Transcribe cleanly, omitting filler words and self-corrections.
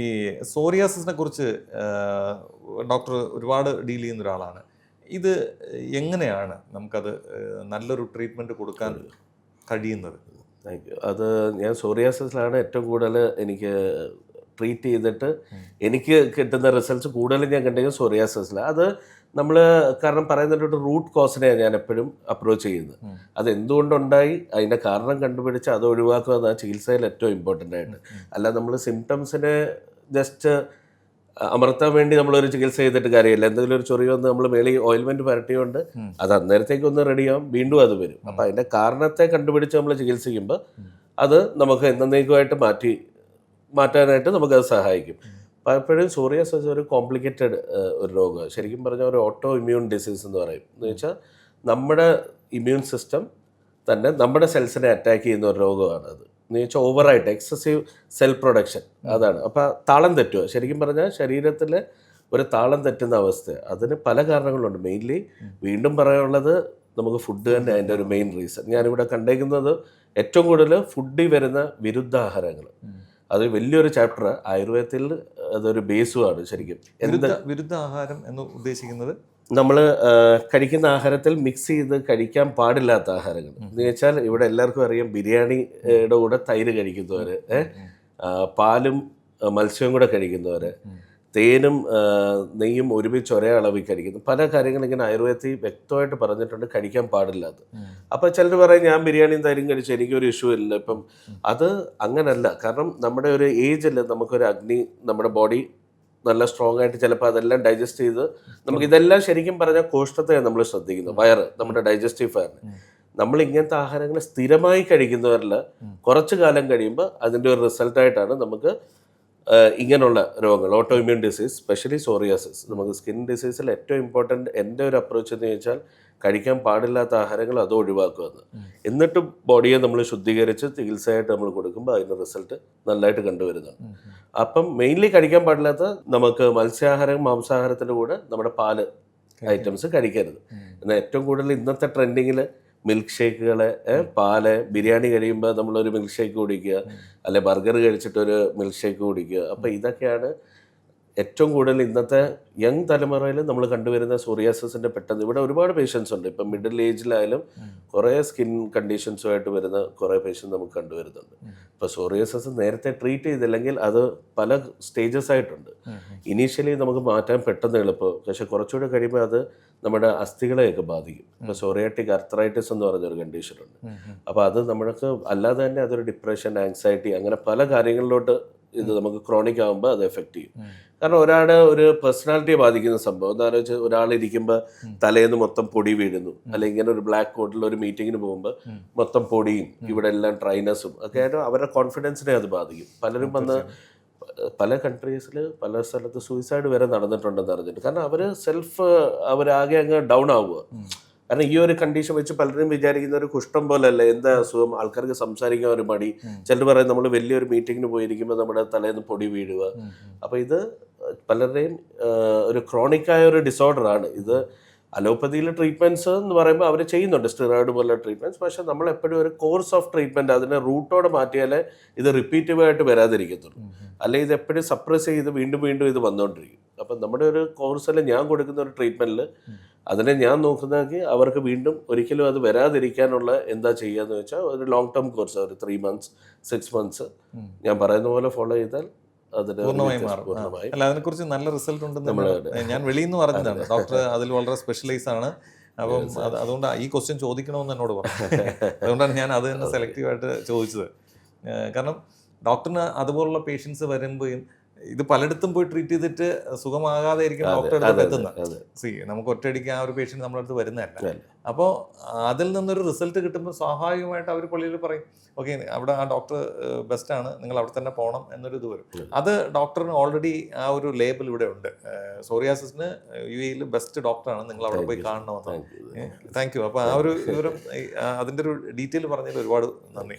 ഈ സോറിയാസിസിനെ കുറിച്ച് ഡോക്ടർ ഒരുപാട് ഡീൽ ചെയ്യുന്ന ഒരാളാണ്. ഇത് എങ്ങനെയാണ് നമുക്കത് നല്ലൊരു ട്രീറ്റ്മെൻറ്റ് കൊടുക്കാൻ കഴിയുന്നത്? Thank you. അത് ഞാൻ സോറിയാസിസിലാണ് ഏറ്റവും കൂടുതൽ എനിക്ക് ട്രീറ്റ് ചെയ്തിട്ട് എനിക്ക് കിട്ടുന്ന റിസൾട്ട്സ് കൂടുതലും ഞാൻ കണ്ടെങ്കിൽ സോറിയാസിസിലാണ്. അത് നമ്മൾ കാരണം പറയുന്നതിൻ്റെ റൂട്ട് കോസിനെയാണ് ഞാൻ എപ്പോഴും അപ്രോച്ച് ചെയ്യുന്നത്. അത് എന്തുകൊണ്ടുണ്ടായി അതിൻ്റെ കാരണം കണ്ടുപിടിച്ച് അത് ഒഴിവാക്കുക എന്നാണ് ചികിത്സയിൽ ഏറ്റവും ഇമ്പോർട്ടൻ്റ് ആയിട്ട്. അല്ല നമ്മൾ സിംറ്റംസിനെ ജസ്റ്റ് അമർത്താൻ വേണ്ടി നമ്മളൊരു ചികിത്സ ചെയ്തിട്ട് കാര്യമില്ല. എന്തെങ്കിലും ഒരു ചൊറിയോ ഒന്ന് നമ്മൾ മേളിൽ ഓയിൽമെൻറ്റ് പരട്ടിയോണ്ട് അത് അന്നേരത്തേക്ക് ഒന്ന് റെഡിയാവും, വീണ്ടും അത് വരും. അപ്പോൾ അതിൻ്റെ കാരണത്തെ കണ്ടുപിടിച്ച് നമ്മൾ ചികിത്സിക്കുമ്പോൾ അത് നമുക്ക് എന്നേക്കുമായിട്ട് മാറ്റാനായിട്ട് നമുക്കത് സഹായിക്കും. പലപ്പോഴും സോറിയാസിസ് ഒരു കോംപ്ലിക്കേറ്റഡ് ഒരു രോഗമാണ്. ശരിക്കും പറഞ്ഞാൽ ഒരു ഓട്ടോ ഇമ്മ്യൂൺ ഡിസീസ് എന്ന് പറയും. എന്ന് വെച്ചാൽ നമ്മുടെ ഇമ്മ്യൂൺ സിസ്റ്റം തന്നെ നമ്മുടെ സെൽസിനെ അറ്റാക്ക് ചെയ്യുന്ന ഒരു രോഗമാണ് അത്. എന്ന് വെച്ചാൽ ഓവറായിട്ട് എക്സസീവ് സെൽ പ്രൊഡക്ഷൻ അതാണ്. അപ്പോൾ താളം തെറ്റുക, ശരിക്കും പറഞ്ഞാൽ ശരീരത്തിൽ ഒരു താളം തെറ്റുന്ന അവസ്ഥ. അതിന് പല കാരണങ്ങളുണ്ട്. മെയിൻലി വീണ്ടും പറയാനുള്ളത് നമുക്ക് ഫുഡ് തന്നെ അതിൻ്റെ ഒരു മെയിൻ റീസൺ. ഞാനിവിടെ കണ്ടേക്കുന്നത് ഏറ്റവും കൂടുതൽ ഫുഡിൽ വരുന്ന വിരുദ്ധാഹാരങ്ങൾ. അത് വലിയൊരു ചാപ്റ്റർ ആയുർവേദത്തിൽ അതൊരു ബേസുമാണ്. ശരിക്കും വിരുദ്ധ ആഹാരം എന്ന് ഉദ്ദേശിക്കുന്നത് നമ്മൾ കഴിക്കുന്ന ആഹാരത്തിൽ മിക്സ് ചെയ്ത് കഴിക്കാൻ പാടില്ലാത്ത ആഹാരങ്ങൾ എന്ന് വെച്ചാൽ ഇവിടെ എല്ലാവർക്കും അറിയാം ബിരിയാണിയുടെ കൂടെ തൈര് കഴിക്കുന്നവർ, പാലും മത്സ്യവും കൂടെ കഴിക്കുന്നവർ, തേനും നെയ്യും ഒരുമിച്ച് ഒരേ അളവിൽ കഴിക്കുന്നു. പല കാര്യങ്ങളും ഇങ്ങനെ ആയുർവേദത്തിൽ വ്യക്തമായിട്ട് പറഞ്ഞിട്ടുണ്ട് കഴിക്കാൻ പാടില്ലാത്ത. അപ്പോൾ ചിലർ പറയും ഞാൻ ബിരിയാണിയും തൈരും കഴിച്ചു എനിക്കൊരു ഇഷ്യൂ ഇല്ല. ഇപ്പം അത് അങ്ങനല്ല. കാരണം നമ്മുടെ ഒരു ഏജിൽ നമുക്കൊരു നമ്മുടെ ബോഡി നല്ല സ്ട്രോങ് ആയിട്ട് ചിലപ്പോൾ അതെല്ലാം ഡൈജസ്റ്റ് ചെയ്ത് നമുക്കിതെല്ലാം ശരിക്കും പറഞ്ഞാൽ കോഷ്ടത്തെ നമ്മൾ ശ്രദ്ധിക്കുന്നു. വയറ് നമ്മുടെ ഡൈജസ്റ്റീവ് ഫയറിന് നമ്മൾ ഇങ്ങനത്തെ ആഹാരങ്ങൾ സ്ഥിരമായി കഴിക്കുന്നവരിൽ കുറച്ച് കാലം കഴിയുമ്പോൾ അതിൻ്റെ ഒരു റിസൾട്ടായിട്ടാണ് നമുക്ക് ഇങ്ങനെയുള്ള രോഗങ്ങൾ, auto immune disease, specially psoriasis. നമുക്ക് സ്കിൻ ഡിസീസിൽ ഏറ്റവും ഇമ്പോർട്ടൻറ്റ് എൻ്റെ ഒരു അപ്രോച്ച് എന്ന് ചോദിച്ചാൽ കഴിക്കാൻ പാടില്ലാത്ത ആഹാരങ്ങൾ അത് ഒഴിവാക്കുമെന്ന്. എന്നിട്ട് ബോഡിയെ നമ്മൾ ശുദ്ധീകരിച്ച് ചികിത്സയായിട്ട് നമ്മൾ കൊടുക്കുമ്പോൾ അതിൻ്റെ റിസൾട്ട് നല്ലതായിട്ട് കണ്ടുവരുന്നുണ്ട്. അപ്പം മെയിൻലി കഴിക്കാൻ പാടില്ലാത്ത നമുക്ക് മത്സ്യാഹാരം, മാംസാഹാരത്തിൻ്റെ കൂടെ നമ്മുടെ പാല് ഐറ്റംസ് കഴിക്കരുത്. എന്നാൽ ഏറ്റവും കൂടുതൽ ഇന്നത്തെ ട്രെൻഡിങ്ങിൽ മിൽക്ക് ഷേക്കുകൾ, പാല്, ബിരിയാണി കഴിയുമ്പോൾ നമ്മളൊരു മിൽക്ക് ഷേക്ക് കുടിക്കുക, അല്ലെ ബർഗർ കഴിച്ചിട്ടൊരു മിൽക്ക് ഷേക്ക് കുടിക്കുക. അപ്പോൾ ഇതൊക്കെയാണ് ഏറ്റവും കൂടുതൽ ഇന്നത്തെ യങ് തലമുറയിൽ നമ്മൾ കണ്ടുവരുന്ന സോറിയാസിസിൻ്റെ പെട്ടെന്ന്. ഇവിടെ ഒരുപാട് പേഷ്യൻസ് ഉണ്ട്. ഇപ്പം മിഡിൽ ഏജിലായാലും കുറേ സ്കിൻ കണ്ടീഷൻസുമായിട്ട് വരുന്ന കുറേ പേഷ്യൻസ് നമുക്ക് കണ്ടുവരുന്നുണ്ട്. ഇപ്പോൾ സോറിയാസിസ് നേരത്തെ ട്രീറ്റ് ചെയ്തില്ലെങ്കിൽ അത് പല സ്റ്റേജസ് ആയിട്ടുണ്ട്. ഇനീഷ്യലി നമുക്ക് മാറ്റാൻ പെട്ടെന്ന് എളുപ്പം, പക്ഷെ കുറച്ചുകൂടെ കഴിയുമ്പോൾ അത് നമ്മുടെ അസ്ഥികളെയൊക്കെ ബാധിക്കും. ഇപ്പോൾ സോറിയാറ്റിക് അർത്രൈറ്റിസ് എന്ന് പറഞ്ഞൊരു കണ്ടീഷനുണ്ട്. അപ്പോൾ അത് നമ്മൾക്ക് അല്ലാതെ തന്നെ അതൊരു ഡിപ്രഷൻ, ആങ്സൈറ്റി, അങ്ങനെ പല കാര്യങ്ങളിലോട്ട് ഇത് നമുക്ക് ക്രോണിക് ആകുമ്പോൾ അത് എഫക്റ്റ് ചെയ്യും. കാരണം ഒരാളുടെ ഒരു പേഴ്സണാലിറ്റിയെ ബാധിക്കുന്ന സംഭവം എന്താണെന്ന് വെച്ചാൽ ഒരാളിരിക്കുമ്പോൾ തലേന്ന് മൊത്തം പൊടി വീഴുന്നു, അല്ലെങ്കിൽ ഇങ്ങനെ ഒരു ബ്ലാക്ക് കോട്ടിൽ ഒരു മീറ്റിങ്ങിന് പോകുമ്പോൾ മൊത്തം പൊടിയും ഇവിടെ എല്ലാം ഡ്രൈനസും ഒക്കെ ആയിട്ട് അവരുടെ കോൺഫിഡൻസിനെ അത് ബാധിക്കും. പലരും വന്ന് പല കൺട്രീസിൽ പല സ്ഥലത്ത് സൂയിസൈഡ് വരെ നടന്നിട്ടുണ്ടെന്ന് അറിഞ്ഞിട്ട്. കാരണം അവരാകെ അങ്ങ് ഡൗൺ ആവുക. കാരണം ഈ ഒരു കണ്ടീഷൻ വെച്ച് പലരും വിചാരിക്കുന്ന ഒരു കുഷ്ഠം പോലെയല്ല, എന്താ അസുഖം, ആൾക്കാർക്ക് സംസാരിക്കാൻ ഒരു മടി. ചിലർ പറയും നമ്മൾ വലിയൊരു മീറ്റിങ്ങിന് പോയിരിക്കുമ്പോൾ നമ്മുടെ തലേന്ന് പൊടി വീഴുക. അപ്പോൾ ഇത് പലരുടെയും ഒരു ക്രോണിക്കായ ഒരു ഡിസോർഡറാണ് ഇത്. അലോപ്പതിയിൽ ട്രീറ്റ്മെൻറ്റ്സ് എന്ന് പറയുമ്പോൾ അവർ ചെയ്യുന്നുണ്ട് സ്റ്റിറോയിഡ് പോലുള്ള ട്രീറ്റ്മെൻറ്റ്സ്. പക്ഷേ നമ്മൾ എപ്പോഴും ഒരു കോഴ്സ് ഓഫ് ട്രീറ്റ്മെൻറ്റ് അതിനെ റൂട്ടോടെ മാറ്റിയാലേ ഇത് റിപ്പീറ്റീവായിട്ട് വരാതിരിക്കത്തുള്ളൂ. അല്ലെങ്കിൽ ഇത് എപ്പോഴും സപ്രസ് ചെയ്ത് വീണ്ടും വീണ്ടും ഇത് വന്നുകൊണ്ടിരിക്കും. അപ്പം നമ്മുടെ ഒരു കോഴ്സിൽ ഞാൻ കൊടുക്കുന്ന ഒരു ട്രീറ്റ്മെൻറ്റിൽ അതിനെ ഞാൻ നോക്കുന്നതെങ്കിൽ അവർക്ക് വീണ്ടും ഒരിക്കലും അത് വരാതിരിക്കാനുള്ള എന്താ ചെയ്യുകയെന്ന് വെച്ചാൽ ഒരു ലോങ് ടേം കോഴ്സ്, ഒരു 3 months 6 months ഞാൻ പറയുന്ന പോലെ ഫോളോ ചെയ്താൽ അല്ല അതിനെക്കുറിച്ച് നല്ല റിസൾട്ട് ഉണ്ടെന്ന് ഞാൻ വെളിയിൽ നിന്ന് പറഞ്ഞതാണ്. ഡോക്ടർ അതിൽ വളരെ സ്പെഷ്യലൈസ് ആണ്. അപ്പം അതുകൊണ്ട് ഈ ക്വസ്റ്റ്യൻ ചോദിക്കണമെന്ന് എന്നോട് പറഞ്ഞു. അതുകൊണ്ടാണ് ഞാൻ അത് തന്നെ സെലക്റ്റീവായിട്ട് ചോദിച്ചത്. കാരണം ഡോക്ടറിന് അതുപോലുള്ള പേഷ്യൻസ് വരുമ്പോഴും ഇത് പലയിടത്തും പോയി ട്രീറ്റ് ചെയ്തിട്ട് സുഖമാകാതെ ആയിരിക്കും ഡോക്ടറെ അടുത്ത് എത്തുന്നത്. നമുക്ക് ഒറ്റയടിക്ക് ആ ഒരു പേഷ്യൻ്റ് നമ്മുടെ അടുത്ത് വരുന്നതല്ല. അപ്പോൾ അതിൽ നിന്നൊരു റിസൾട്ട് കിട്ടുമ്പോൾ സ്വാഭാവികമായിട്ട് അവർ പള്ളിയിൽ പറയും ഓക്കെ അവിടെ ആ ഡോക്ടർ ബെസ്റ്റാണ്, നിങ്ങൾ അവിടെ തന്നെ പോകണം എന്നൊരു ഇത് വരും. അത് ഡോക്ടറിന് ഓൾറെഡി ആ ഒരു ലേബൽ ഇവിടെ ഉണ്ട്. സോറിയാസിസിന് UAE ബെസ്റ്റ് ഡോക്ടറാണ്, നിങ്ങൾ അവിടെ പോയി കാണണമെന്ന്. Thank you. അപ്പോൾ ആ ഒരു വിവരം അതിൻ്റെ ഒരു ഡീറ്റെയിൽ പറഞ്ഞതിൽ ഒരുപാട് നന്ദി.